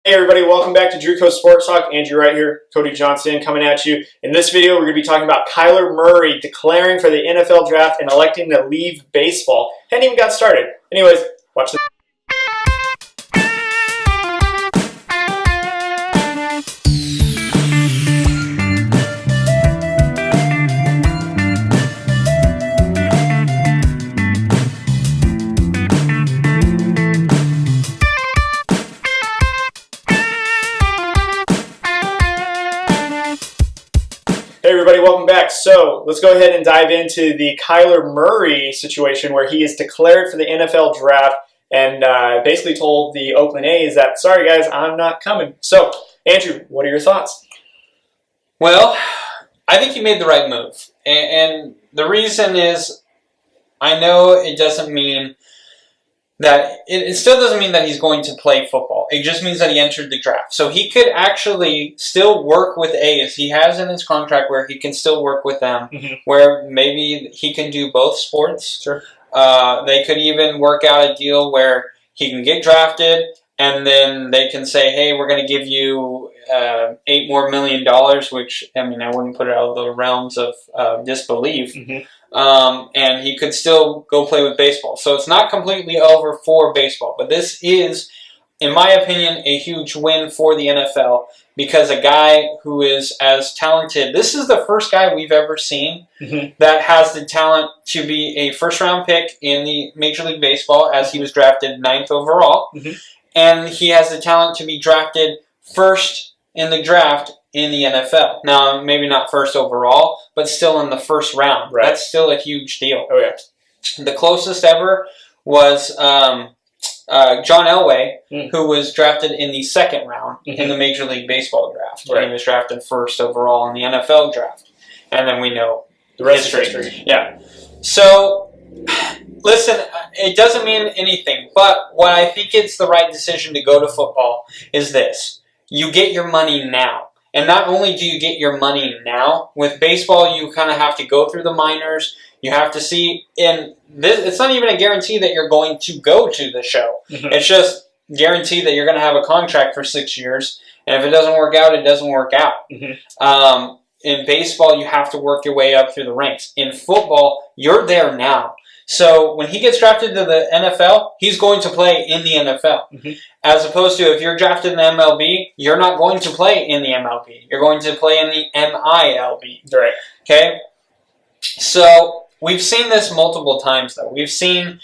Hey everybody, welcome back to Drew Coast Sports Talk. Andrew right here, Cody Johnson coming at you. In this video, we're going to be talking about Kyler Murray declaring for the NFL draft and electing to leave baseball. Hadn't even got started. Anyways, watch this. Hey everybody, welcome back. So let's go ahead and dive into the Kyler Murray situation where he is declared for the NFL draft and basically told the Oakland A's that, sorry guys, I'm not coming. So, Andrew, what are your thoughts? Well, I think he made the right move. And the reason is, I know it doesn't mean that, it still doesn't mean that he's going to play football. It just means that he entered the draft. So he could actually still work with A's. He has in his contract where he can still work with them, where maybe he can do both sports. Sure. They could even work out a deal where he can get drafted, and then they can say, hey, we're going to give you $8 more million, which, I mean, I wouldn't put it out of the realms of disbelief. And he could still go play with baseball. So it's not completely over for baseball. But this is, in my opinion, a huge win for the NFL because a guy who is as talented, this is the first guy we've ever seen that has the talent to be a first-round pick in the Major League Baseball as he was drafted 9th overall. And he has the talent to be drafted first in the draft in the NFL. Now, maybe not first overall, but still in the first round. Right. That's still a huge deal. Oh, yeah. The closest ever was John Elway, who was drafted in the second round in the Major League Baseball draft. Right. And he was drafted first overall in the NFL draft. And then we know The rest is history. Yeah. So, listen, it doesn't mean anything, but what I think it's the right decision to go to football is this. You get your money now. And not only do you get your money now, with baseball you kind of have to go through the minors. You have to see, and this, it's not even a guarantee that you're going to go to the show. It's just guaranteed that you're going to have a contract for 6 years. And if it doesn't work out, it doesn't work out. In baseball, you have to work your way up through the ranks. In football, you're there now. So when he gets drafted to the NFL, he's going to play in the NFL. As opposed to if you're drafted in the MLB, you're not going to play in the MLB. You're going to play in the MILB. Right. Okay? So we've seen this multiple times, though. We've seen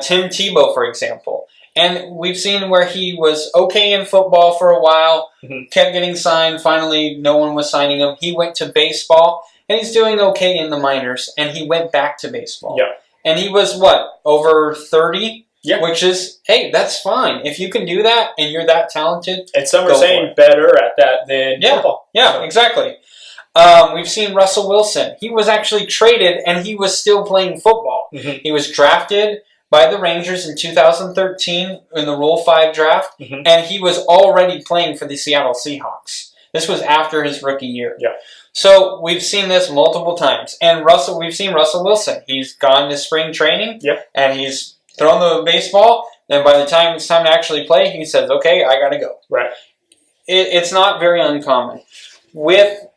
Tim Tebow, for example. And we've seen where he was okay in football for a while, kept getting signed. Finally, no one was signing him. He went to baseball, and he's doing okay in the minors, and he went back to baseball. Yeah. And he was, what, over 30? Yeah. Which is, hey, that's fine. If you can do that and you're that talented, And some are saying better at that than football. Yeah, So. exactly. We've seen Russell Wilson. He was actually traded, and he was still playing football. He was drafted by the Rangers in 2013 in the Rule 5 draft, and he was already playing for the Seattle Seahawks. This was after his rookie year. Yeah. So we've seen this multiple times. And we've seen Russell Wilson. He's gone to spring training, and he's thrown the baseball, and by the time it's time to actually play, he says, okay, I got to go. Right. It's not very uncommon. With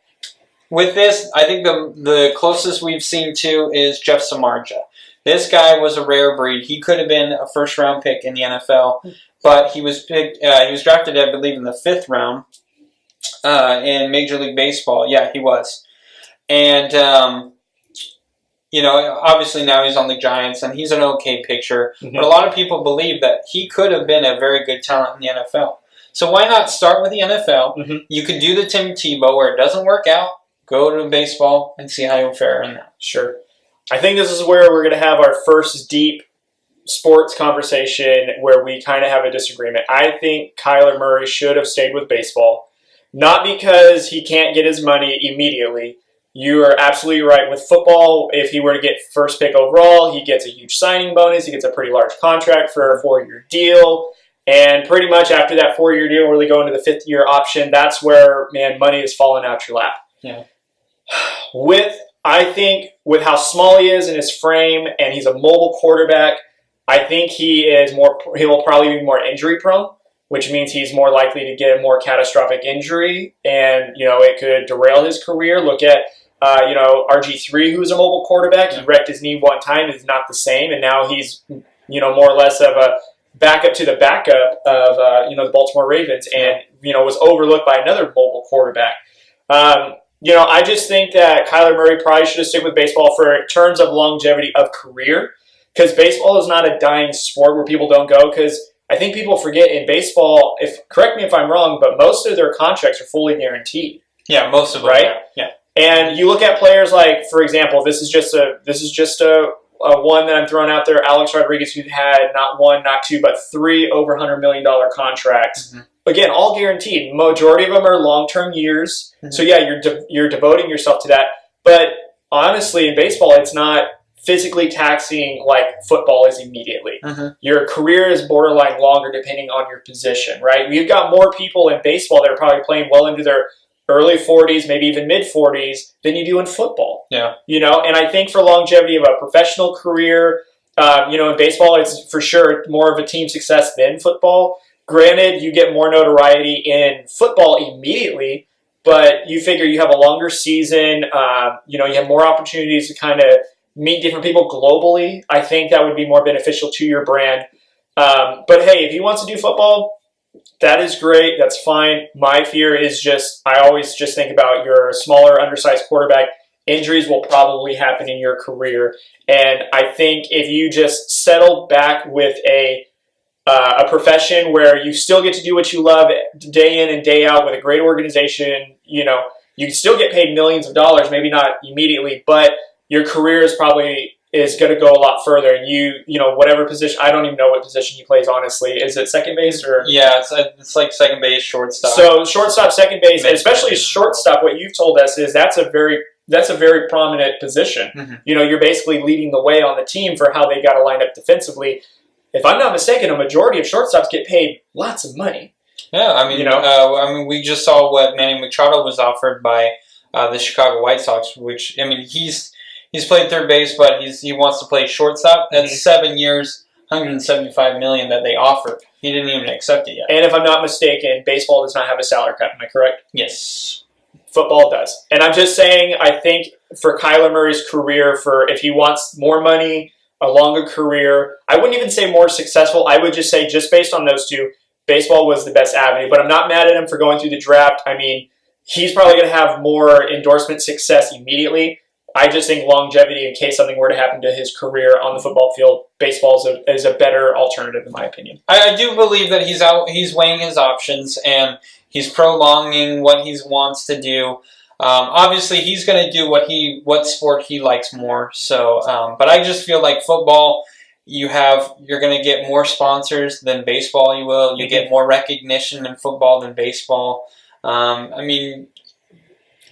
this, I think the closest we've seen to is Jeff Samardzija. This guy was a rare breed. He could have been a first-round pick in the NFL, but he was picked. He was drafted, I believe, in the 5th round in Major League Baseball. Yeah, he was. And, you know, obviously now he's on the Giants, and he's an okay pitcher. But a lot of people believe that he could have been a very good talent in the NFL. So why not start with the NFL? You can do the Tim Tebow where it doesn't work out, go to baseball, and see how you fare in that. Sure. I think this is where we're going to have our first deep sports conversation where we kind of have a disagreement. I think Kyler Murray should have stayed with baseball. Not because he can't get his money immediately. You are absolutely right. With football, if he were to get first pick overall, he gets a huge signing bonus. He gets a pretty large contract for a 4-year deal. And pretty much after that 4-year deal, really go into the 5th-year option, that's where, man, money is falling out your lap. Yeah. I think with how small he is in his frame, and he's a mobile quarterback, I think he will probably be more injury prone. which means he's more likely to get a more catastrophic injury, and it could derail his career. Look at RG3, who's a mobile quarterback. He wrecked his knee one time, is not the same, and now he's more or less of a backup to the backup of the Baltimore Ravens, and was overlooked by another mobile quarterback. I just think that Kyler Murray probably should have stuck with baseball for terms of longevity of career, because baseball is not a dying sport where people don't go. Because I think people forget in baseball, correct me if I'm wrong, but most of their contracts are fully guaranteed. Yeah, most of them, right? Yeah. And you look at players like, for example, this is just a one that I'm throwing out there, Alex Rodriguez, who had not one, not two, but 3 over $100 million contracts. Mm-hmm. Again, all guaranteed. Majority of them are long-term years. Mm-hmm. So yeah, you're devoting yourself to that. But honestly, in baseball, it's not physically taxing like football is immediately. Mm-hmm. Your career is borderline longer depending on your position, right? We've got more people in baseball that are probably playing well into their early 40s, maybe even mid 40s, than you do in football. Yeah. And I think for longevity of a professional career, in baseball, it's for sure more of a team success than football. Granted, you get more notoriety in football immediately, but you figure you have a longer season, you have more opportunities to kind of meet different people globally. I think that would be more beneficial to your brand. But hey, if he wants to do football, that is great. That's fine. My fear is I always just think about your smaller, undersized quarterback. Injuries will probably happen in your career. And I think if you just settle back with a profession where you still get to do what you love day in and day out with a great organization, you can still get paid millions of dollars, maybe not immediately, but your career is going to go a lot further. And whatever position, I don't even know what position he plays, honestly. Is it second base or? Yeah, it's like second base, shortstop. So shortstop, second base, and especially shortstop, what you've told us is that's a very prominent position. Mm-hmm. You're basically leading the way on the team for how they got to line up defensively. If I'm not mistaken, a majority of shortstops get paid lots of money. Yeah, I mean, we just saw what Manny Machado was offered by the Chicago White Sox, which, he's played third base, but he wants to play shortstop. That's 7 years, $175 million that they offered. He didn't even accept it yet. And if I'm not mistaken, baseball does not have a salary cap. Am I correct? Yes. Football does. And I'm just saying, I think for Kyler Murray's career, if he wants more money, a longer career, I wouldn't even say more successful. I would just say, just based on those two, baseball was the best avenue. But I'm not mad at him for going through the draft. I mean, he's probably going to have more endorsement success immediately. I just think longevity, in case something were to happen to his career on the football field, baseball is a better alternative, in my opinion. I do believe that he's weighing his options, and he's prolonging what he wants to do. Obviously, he's going to do what sport he likes more. So, but I just feel like football, you're going to get more sponsors than baseball. You get more recognition in football than baseball.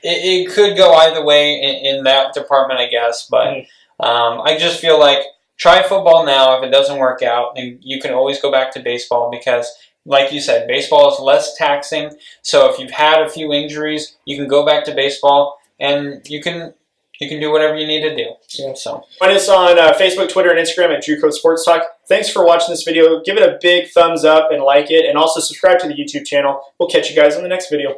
It could go either way in that department, I guess. But I just feel like try football now. If it doesn't work out, then you can always go back to baseball because, like you said, baseball is less taxing. So if you've had a few injuries, you can go back to baseball and you can do whatever you need to do. Yeah. So find us on Facebook, Twitter, and Instagram at Drew Code Sports Talk. Thanks for watching this video. Give it a big thumbs up and like it, and also subscribe to the YouTube channel. We'll catch you guys on the next video.